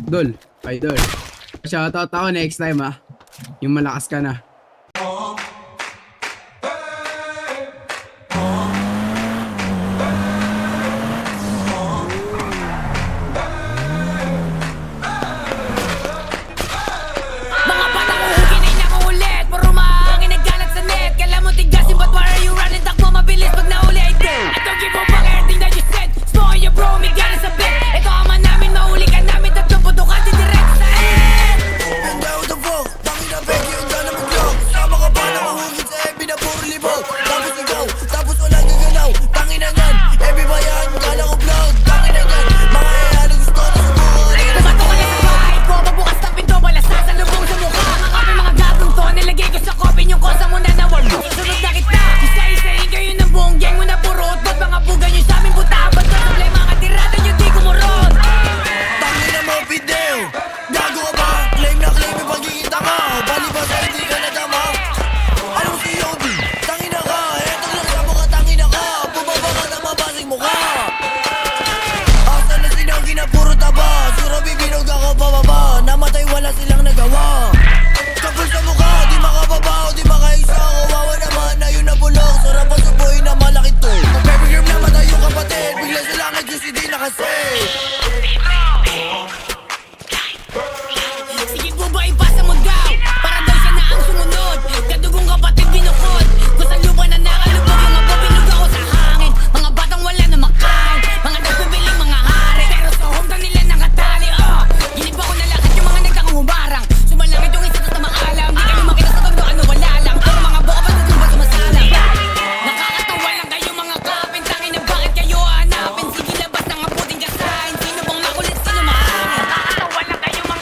Dol, idol. Shoutout ako next time ah. Yung malakas ka na. Mga batang uhuginay na ulit. Puro maangin nagkalat sa net. Kala mo tigasin, but why are you running? Takbo mabilis pag nauli I did. I don't give a fuck everything that you said. Smoke your bro, may ganas sa bed. Ito ama namin, mahuli ka namin. Tatlong puto ka, didirect sa head. And down the fuck, tangin na Becky, yung dana mag-vlog. Sama ka pa na mahugit sa FB na puro libog. Tapos ikaw, tapos walang gagalaw. Tangin na yan, FB ba yan? Kala ko vlog. Tangin na yan, mga ihalo gusto na sa buhay. Tumato ka na sa bahay ko. Pagbukas ng pinto, balasas ang lubong sa mukha. Mga kape, mga gagong to. Nilagay ko sa kopi yung kosa mo na nawalo. Sunod na kita. Isa-isahin kayo ng buong gang mo na purot. Ba't mga buga nyo sa amin puta? Ba't na problema ka tirada nyo di kumurot? Tangin na mo, Fidel. Gago ka ba? Claim na claim yung pagkikita ka. Bali ba sa hindi ka nadama? Anong si Yobi? Tangin na ka. Eto lang sa mukha, tangin na ka. Bumaba ka na mabasing mukha. Asa na sinangin na puro taba. Suro bibinog ako pababa. Namatay wala silang nagawa. Kapul sa mukha, di makababa o di makaisa. Kawawa naman na yun na bulok. Sarap ang subuhin na malaki to. Baby girl naman tayo kapatid. Bigla sa langit yung hindi nakasave.